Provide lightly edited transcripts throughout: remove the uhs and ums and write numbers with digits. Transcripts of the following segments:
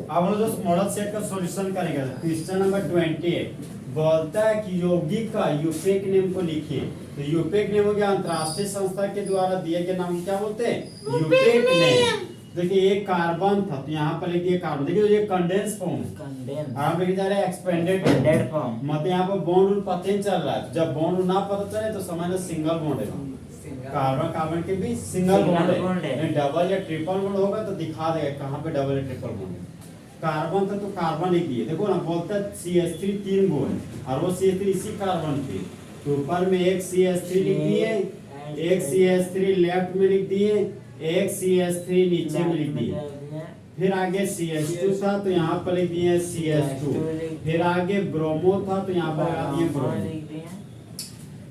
अब हम लोग मॉडल सेट का सॉल्यूशन करेंगे। क्वेश्चन नंबर 28 बोलता है कि यौगिक का यूपेक नेम को लिखिए। तो यूपेक नेम हो गया अंतरराष्ट्रीय संस्था के द्वारा दिए गए नाम क्या बोलते हैं? यूपेक नेम। देखिए एक कार्बन था तो यहाँ पर लिख दिए कार्बन। देखिए तो ये कंडेंस फॉर्म है और हम लिख जा रहे हैं एक्सपेंडेड फॉर्म। मतलब यहाँ पर बॉन्ड रूल पता ही चल रहा है। जब बॉन्ड रूल ना पता चले तो समझना सिंगल बॉन्ड है। कार्बन कार्बन के बीच सिंगल बॉन्ड है। डबल या ट्रिपल बॉन्ड होगा तो दिखा देगा कहाँ पे डबल या ट्रिपल बॉन्ड है। कार्बन था तो कार्बन लिख दिए। देखो ना बोलता है CH3 तीन गो है और वो CH3 इसी कार्बन पे तो ऊपर में एक CH3 लिख दिए, एक CH3 लेफ्ट में लिख दिए, एक CH3 नीचे में लिख दिए। फिर आगे CH2 था तो यहाँ पर लिख दिए CH2। फिर आगे ब्रोमो था तो यहाँ पर लगा दिए ब्रोमो।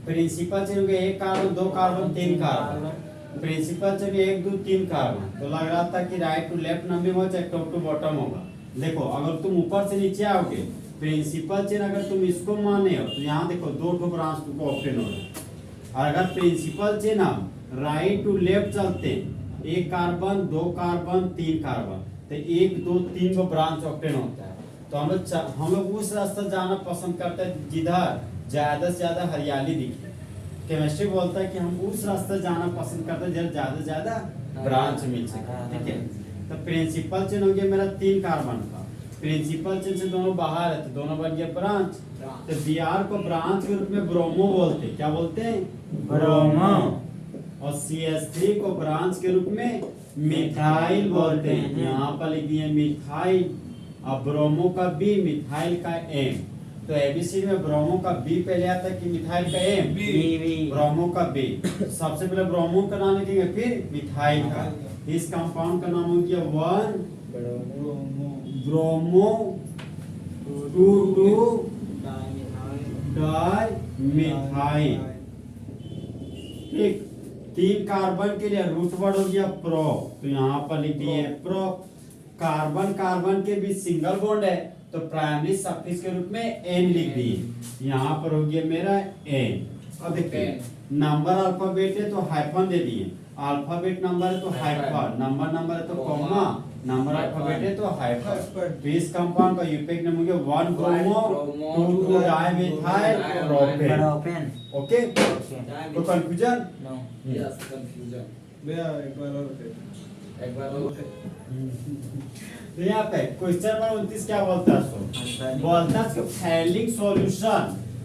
प्रिंसिपल चेन हो गया एक कार्बन दो कार्बन तीन कार्बन। प्रिंसिपल चेन एक दो तीन कार्बन। तो लग रहा था कि राइट टू लेफ्ट नंबर होगा चाहे टॉप टू बॉटम होगा। देखो अगर तुम ऊपर से नीचे आओगे प्रिंसिपल चेन अगर तुम इसको माने हो तो यहाँ देखो दो ठो ब्रांच तुमको ऑप्शन हो रहा है। और अगर प्रिंसिपल चेन हम राइट टू लेफ्ट चलते एक कार्बन दो कार्बन तीन कार्बन तो एक दो तीन को ब्रांच ऑप्शन होता है। तो हम लोग उस रास्ते जाना पसंद करते हैं जिधर ज्यादा से ज्यादा हरियाली दिखे। केमिस्ट्री बोलता है कि हम उस रास्ते जाना पसंद करते हैं जहाँ ज्यादा से ज्यादा ब्रांच मिल सके। ठीक है तो प्रिंसिपल चेन हो गया मेरा तीन कार्बन का। प्रिंसिपल चेन से दोनों बाहर है तो दोनों बन गया ब्रांच। तो Br को ब्रांच के रूप में ब्रोमो बोलते हैं। क्या बोलते हैं? ब्रोमो। और CH3 को ब्रांच के रूप में मिथाइल बोलते हैं। यहाँ पर लिख दिए मिथाइल। और ब्रोमो का B मिथाइल का M। तो एबीसी में ब्रोमो का B पहले आता है कि मिथाइल का M? ब्रोमो का B। सबसे पहले ब्रोमो का नाम लिखेंगे फिर मिथाइल का। इस कंपाउंड का नाम हो गया 1 ब्रोमो 2 डाई मिथाइल। ठीक तीन कार्बन के लिए रूट वर्ड हो गया प्रो। तो यहाँ पर लिख दिए प्रो। कार्बन कार्बन के बीच सिंगल बॉन्ड है तो प्राइमरी सफिक्स के रूप में n लिख दिए। यहाँ पर हो गया मेरा n। अब देखिए नंबर अल्फाबेट है तो हाइफन दे दिए। अल्फाबेट नंबर है तो हाइफन, नंबर है तो कॉमा, नंबर अल्फाबेट है तो हाइफन। तो इस कंपाउंड का यूपेक नेम हो गया 1 ब्रोमो 2 डाइमिथाइल प्रोपेन। ओके तो कंफ्यूजन? No yes confusion. भैया एक बार और तो यहाँ पे क्वेश्चन नंबर 29 क्या बोलता है? बोलता है कि फैलिंग सॉल्यूशन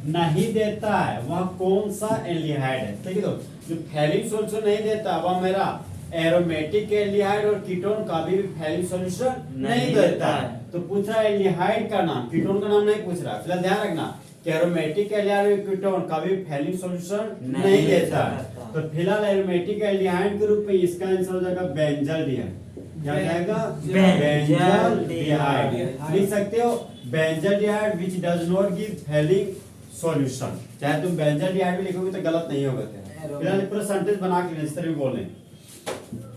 नहीं देता है वह कौन सा एल्डिहाइड है? ठीक है तो जो फैलिंग सॉल्यूशन नहीं देता वह मेरा एरोमेटिक एल्डिहाइड और कीटोन का भी फैलिंग सॉल्यूशन नहीं देता है। तो पूछ रहा है एल्डिहाइड का नाम, कीटोन का नाम नहीं पूछ रहा। फिलहाल ध्यान रखना कि एरोमेटिक एल्डिहाइड और कीटोन का भी फैलिंग सॉल्यूशन नहीं देता है। तो फिलहाल एरोमेटिक एल्डिहाइड के रूप में इसका आंसर हो जाएगा बेंजल्डिहाइड। क्या जाएगा? बेंजल्डिहाइड। लिख सकते हो benzaldehyde which does not give falling solution. चाहे तुम बेंजल्डिहाइड भी लिखोगे तो गलत नहीं होगा। फिलहाल पूरा सेंटेंस बना के इस तरह बोलें।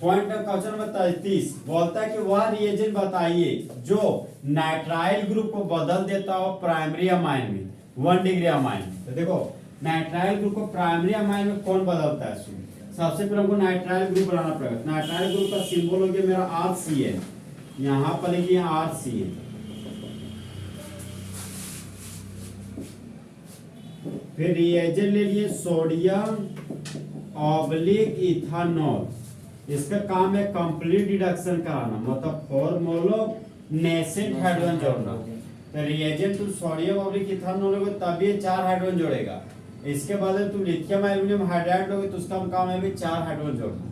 पॉइंट क्वेश्चन नंबर 33 बोलता है कि वह रिएजेंट बताइए जो नाइट्राइल ग्रुप को बदल देता हो प्राइमरी अमाइन में 1 डिग्री अमाइन। तो देखो नाइट्राइल ग्रुप को प्राइमरी अमाइन में कौन बदलता है? सबसे पहले हमको नाइट्राइल ग्रुप बनाना पड़ेगा। नाइट्राइल ग्रुप का सिंबल हो गया मेरा RCN। यहाँ पर लिखिए RCN। फिर रिएजेंट ले लिए सोडियम ऑब्लिक इथानॉल। इसका काम है कंप्लीट रिडक्शन कराना, मतलब 4 मोलो नेसेंट हाइड्रोजन जोड़ना। तो रिएजेंट तुम सोडियम ऑब्लिक इथानॉल लोगे तभी 4 हाइड्रोजन जोड़ेगा। इसके बाद तुम लिथियम एल्युमिनियम हाइड्राइड लोगे तो उसका काम है भी 4 हाइड्रोजन जोड़ना।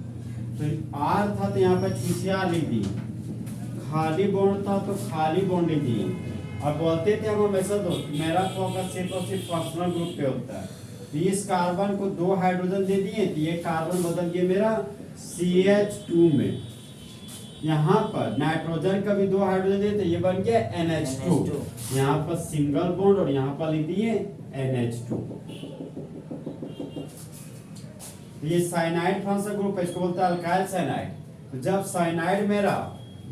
तो R था तो यहाँ पर CCR लिख दी। खाली बॉन्ड था तो खाली बॉन्ड लिख दिए। अब बोलते थे हम हमेशा मेरा फोकस सिर्फ और सिर्फ फंक्शनल ग्रुप पे होता है। तो इस कार्बन को 2 हाइड्रोजन दे दिए तो ये कार्बन बदल गया मेरा CH2 में। यहाँ पर नाइट्रोजन का भी 2 हाइड्रोजन दे तो ये बन गया NH2। यहाँ पर सिंगल बॉन्ड और यहाँ पर लिख दिए NH2। ये साइनाइड फंक्शनल ग्रुप है, इसको बोलते हैं अल्काइल साइनाइड। तो जब साइनाइड मेरा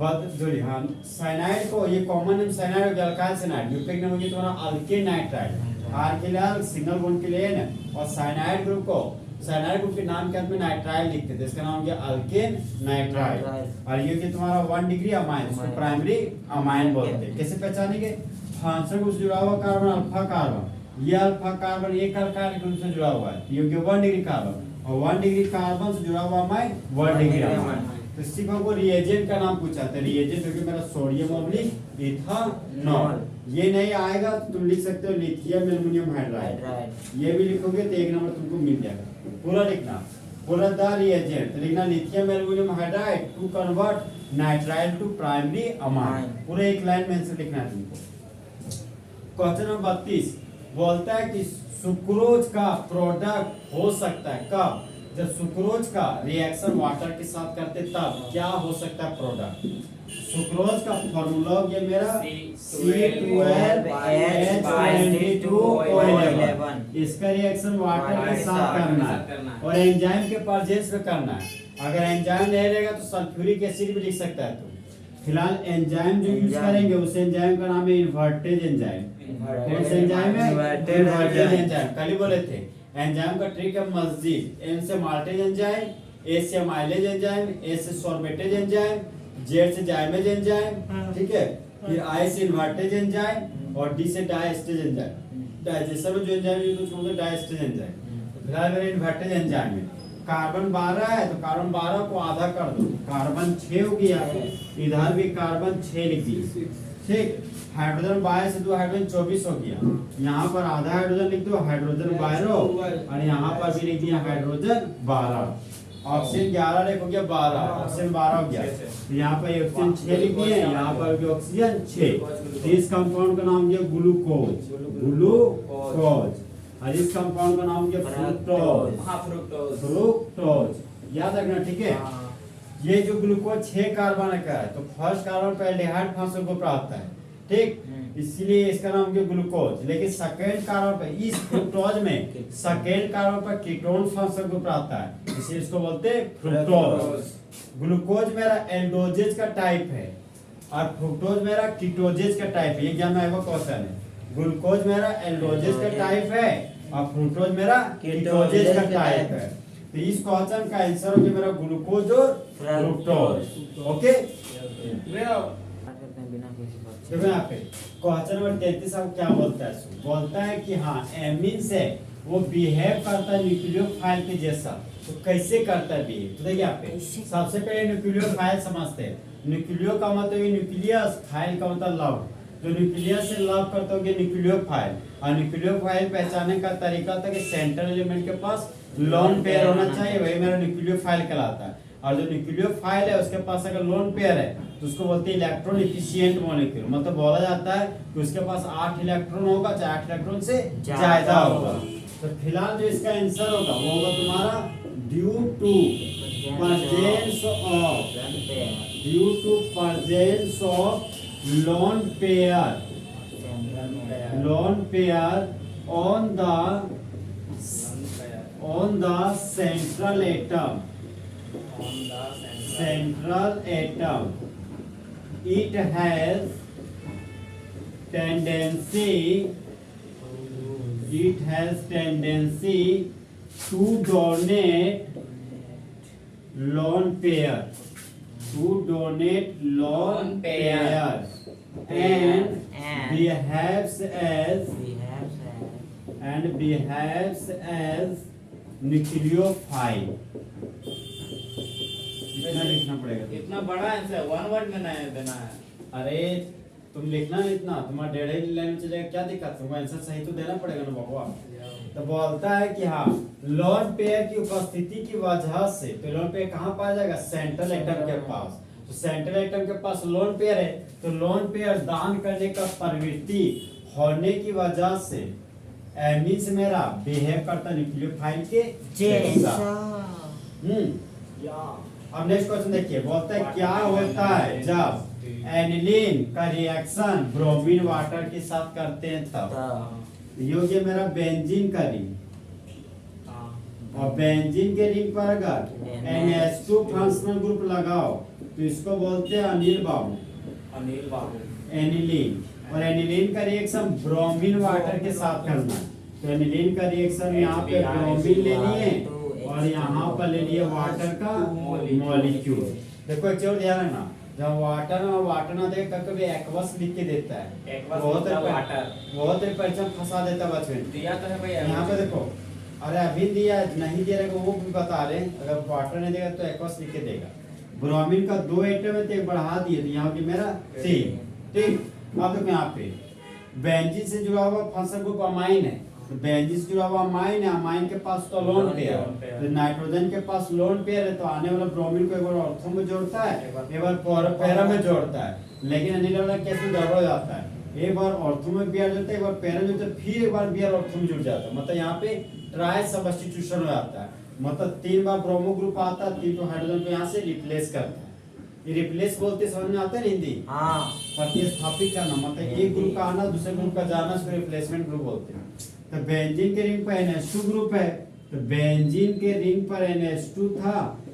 साइनाइड को ये कॉमन नेम साइनाइड हो गया अल्काइल साइनाइड। यूपेक नेम हो गया तुम्हारा अल्केन नाइट्राइड। R के लिए सिंगल बॉन्ड के लिए N और साइनाइड ग्रुप को साइनाइड ग्रुप के नाम के अंत में नाइट्राइल लिखते थे, इसका नाम हो गया अल्केन नाइट्राइल। और ये कि तुम्हारा 1 डिग्री अमाइन, इसको प्राइमरी अमाइन बोलते हैं। कैसे पहचानेंगे? फंक्शन ग्रुप से जुड़ा हुआ कार्बन अल्फा कार्बन, ये अल्फा कार्बन एक अल्काइल ग्रुप से जुड़ा हुआ है, ये हो गया 1 डिग्री कार्बन, और 1 डिग्री कार्बन से जुड़ा हुआ अमाइन 1 डिग्री अमाइन। तो सिर्फ हमको रिएजेंट का नाम पूछा था, रिएजेंट जो कि मेरा सोडियम ऑब्लिक इथानॉल। ये नहीं आएगा तो तुम लिख सकते हो लिथियम एल्युमिनियम हाइड्राइड, ये भी लिखोगे तो 1 नंबर तुमको मिल जाएगा। पूरा लिखना, पूरा द रिएजेंट तो लिखना lithium aluminium hydride to convert nitrile to primary amine, पूरे एक लाइन में आंसर लिखना है तुमको। क्वेश्चन नंबर 32 बोलता है कि सुक्रोज का प्रोडक्ट हो सकता है कब? जब सुक्रोज का रिएक्शन वाटर के साथ करते तब क्या हो सकता है प्रोडक्ट? सुक्रोज का फॉर्मूला ये मेरा C12H22O11, इसका रिएक्शन वाटर के साथ करना है और एंजाइम के प्रेजेंस में करना है। अगर एंजाइम नहीं रहेगा तो सल्फ्यूरिक एसिड भी लिख सकता है। तो फिलहाल एंजाइम जो यूज करेंगे उस एंजाइम का नाम है इन्वर्टेज एंजाइम। कौन सा एंजाइम है? Invertase enzyme. कल ही बोले थे एंजाइम का ट्रिक है मस्जिद। एन से माल्टेज एंजाइम, ए से माइलेज एंजाइम, ए से सॉर्बेटेज एंजाइम, जेड से जाइमेज एंजाइम, ठीक है, फिर आई से इन्वर्टेज एंजाइम और डी से डायस्टेज एंजाइम। डाइजेशन में जो एंजाइम यूज होते हैं डायस्टेज एंजाइम। तो फिलहाल मेरा इन्वर्टेज एंजाइम है। कार्बन 12 है तो कार्बन 12 को आधा कर दो, कार्बन 6 हो गया, इधर भी कार्बन 6 लिख दिए, ठीक। हाइड्रोजन 22 से 2 हाइड्रोजन 24 हो गया, यहाँ पर आधा हाइड्रोजन लिख दो, हाइड्रोजन 12 और यहाँ पर भी लिख दिया हाइड्रोजन 12। ऑक्सीजन 11 लिख हो गया 12, ऑक्सीजन 12 हो गया, तो यहाँ पर ऑक्सीजन 6 लिख दिए, यहाँ पर भी ऑक्सीजन 6। तो इस कंपाउंड का नाम दिया ग्लूकोज, ग्लूकोज। और इस कंपाउंड का नाम क्या? Fructose, fructose. याद रखना, ठीक है। ये जो ग्लूकोज 6 कार्बन का है तो फर्स्ट कार्बन पर एल्डिहाइड फंक्शन ग्रुप आता है, ठीक, इसलिए इसका नाम क्या? ग्लूकोज। लेकिन सेकेंड कार्बन पर इस फ्रुक्टोज में सेकेंड कार्बन पर कीटोन फंक्शन ग्रुप आता है, इसलिए इसको बोलते हैं फ्रुक्टोज। ग्लूकोज मेरा एल्डोजेज का टाइप है और फ्रुक्टोज मेरा कीटोजेज का टाइप है। ये क्या मैं क्वेश्चन है, ग्लूकोज मेरा एल्डोजेज का टाइप है और फ्रुक्टोज मेरा कीटोजेज का टाइप है। तो इस क्वेश्चन का आंसर हो गया मेरा ग्लूकोज और फ्रुक्टोज। ओके, देखो यहाँ पे क्वेश्चन नंबर 33 आपको क्या बोलता है? बोलता है कि हाँ एमिन्स है वो बिहेव करता है न्यूक्लियोफाइल के जैसा। तो कैसे करता है बिहेव? तो देखिए यहाँ पे सबसे पहले न्यूक्लियोफाइल समझते हैं। न्यूक्लियो का मतलब न्यूक्लियस, फाइल का मतलब लव। जो न्यूक्लियस से लव करते होंगे न्यूक्लियोफाइल, और न्यूक्लियोफाइल पहचानने का तरीका था कि सेंट्रल एलिमेंट के पास लोन पेयर होना चाहिए, वही मेरा न्यूक्लियोफाइल कहलाता है। और जो न्यूक्लियोफाइल है उसके पास अगर लोन पेयर है तो उसको बोलते हैं इलेक्ट्रॉन एफिशिएंट मॉलिक्यूल। मतलब बोला जाता है कि उसके पास 8 इलेक्ट्रॉन होगा, चाहे 8 इलेक्ट्रॉन से ज्यादा होगा। तो फिलहाल जो इसका आंसर होगा वो होगा तुम्हारा due to presence of lone pair on the central atom, it has tendency to donate lone pair and behaves as nucleophile. इतना लिखना पड़ेगा, इतना बड़ा आंसर 1 वर्ड में नहीं देना है। अरे तुम लिखना नहीं इतना, तुम्हारा 1.5 लाइन में चलेगा, क्या दिक्कत? तुमको आंसर सही तो देना पड़ेगा ना बाबा। तो बोलता है कि हाँ लोन पेयर की उपस्थिति की वजह से, तो लोन पेयर कहाँ पाया जाएगा? सेंट्रल एटम के पास। तो सेंट्रल एटम के पास लोन पेयर है तो लोन पेयर दान करने का प्रवृत्ति होने की वजह से एमिन्स मेरा बिहेव करता न्यूक्लियोफाइल के जैसा। अब नेक्स्ट क्वेश्चन देखिए, बोलता है क्या होता है जब एनिलीन का रिएक्शन ब्रोमीन वाटर के साथ करते हैं तब। ये मेरा बेंजीन का रिंग, और बेंजीन के रिंग पर अगर NH2 फंक्शनल ग्रुप लगाओ तो इसको बोलते हैं अनिल बाबू, एनिलीन। और एनिलीन का रिएक्शन ब्रोमीन वाटर के साथ करना है। तो एनिलीन का रिएक्शन यहाँ पे ब्रोमीन लेनी है और यहाँ पर ले लिए वाटर का मॉलिक्यूल। देखो एक चीज ध्यान रखना, जब वाटर और वाटर ना देख कभी एक्वस लिख के देता है, Aqueous बहुत मतलब water। बहुत परीक्षा में फंसा देता है बच्चे। दिया तो है भाई यहाँ पे देखो, अरे अभी दिया नहीं दिया रहेगा वो भी बता रहे हैं, अगर वाटर नहीं देगा तो एक्वस लिख के देगा। ब्रोमीन का 2 एटम है तो एक बढ़ा दिए, तो यहाँ पे मेरा 3। ठीक, अब देखो यहाँ पे बेंजीन से जुड़ा हुआ फंक्शनल ग्रुप अमाइन है, तो बेंजीन से जुड़ा हुआ अमाइन है, अमाइन के पास तो लोन पेयर है, तो नाइट्रोजन के पास लोन पेयर है, तो आने वाला ब्रोमीन को एक बार ऑर्थो में जोड़ता है, एक बार पैरा में जोड़ता है। लेकिन अनिल वाला केस में गड़बड़ हो जाता है, एक बार ऑर्थो में बियर जोड़ता है, एक बार पैरा में जोड़ता है, फिर एक बार बियर ऑर्थो में जुड़ जाता है। मतलब यहाँ पे ट्राई सब्स्टिट्यूशन हो जाता है, मतलब 3 बार ब्रोमो ग्रुप आता है, 3 हाइड्रोजन को यहाँ से रिप्लेस करता है। ये रिप्लेस बोलते समझ में आता है ना हिंदी? हाँ। प्रतिस्थापित करना, मतलब एक ग्रुप का आना दूसरे ग्रुप का जाना, उसको रिप्लेसमेंट ग्रुप बोलते हैं। तो बेंजीन के रिंग पर NH2 ग्रुप है, तो बेंजीन के रिंग पर NH2 था,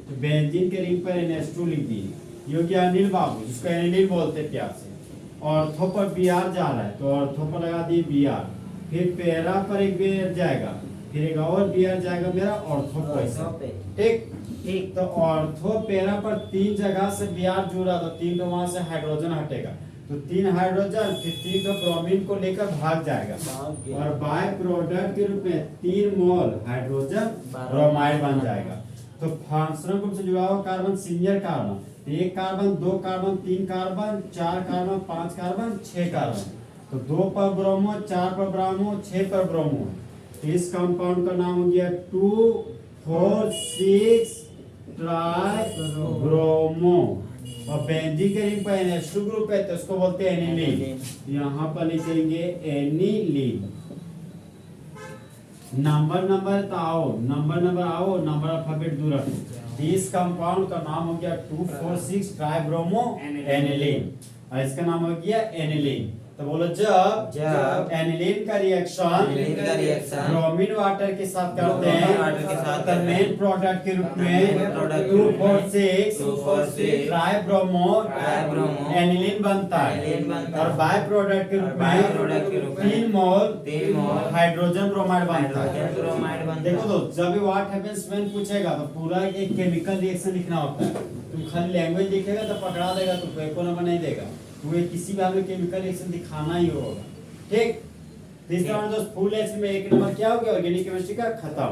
तो बेंजीन के रिंग पर NH2 लिख दिए। ये हो गया अनिल बाबू, जिसको एनिल बोलते हैं प्यार से। ऑर्थो पर Br जा रहा है, तो ऑर्थो पर लगा दिए Br, फिर पैरा पर एक Br जाएगा, फिर एक और Br जाएगा मेरा ऑर्थो पर। ठीक, तो ऑर्थो पैरा पर 3 जगह से Br जुड़ा, तो 3 तो वहां से हाइड्रोजन हटेगा, तो 3 हाइड्रोजन फिर 3 तो ब्रोमीन को लेकर भाग जाएगा, और बाय प्रोडक्ट के रूप में 3 मोल हाइड्रोजन ब्रोमाइड बन जाएगा। तो फंक्शनल ग्रुप से जुड़ा हुआ carbon single carbon, 1 carbon 2 carbon 3 carbon 4 carbon 5 carbon 6 carbon, तो 2 पर ब्रोमो, 4 पर ब्रोमो, 6 पर ब्रोमो। इस कंपाउंड का नाम हो गया 2,4,6 ट्राई ब्रोमो। और बेंजीन के रिंग पर NH2 ग्रुप है, तो इसको बोलते हैं एनिलीन। यहाँ पर लिखेंगे एनिलीन। नंबर तो आओ, नंबर अल्फाबेट दूर रखो। इस कंपाउंड का नाम हो गया 2,4,6 ट्राई ब्रोमो एनिलीन, और इसका नाम हो गया एनिलीन। तो बोलो जब एनिलीन का रिएक्शन ब्रोमीन वाटर के साथ करते हैं, तो मेन प्रोडक्ट के रूप में 2,4,6 ट्राई ब्रोमो एनिलीन बनता है, और बाय प्रोडक्ट के रूप में 3 मोल हाइड्रोजन ब्रोमाइड बनता है। देखो तो जब भी व्हाट हैपेंस व्हेन पूछेगा तो पूरा एक केमिकल रिएक्शन लिखना होता है। तुम खाली लैंग्वेज लिखेगा तो पकड़ा देगा, तुमको एको नंबर नहीं देगा, तुम्हें किसी भी में केमिकल रिएक्शन दिखाना ही होगा। ठीक, तीसरा दोस्त फुल एच में 1 नंबर क्या हो गया ऑर्गेनिक केमिस्ट्री का खत्म।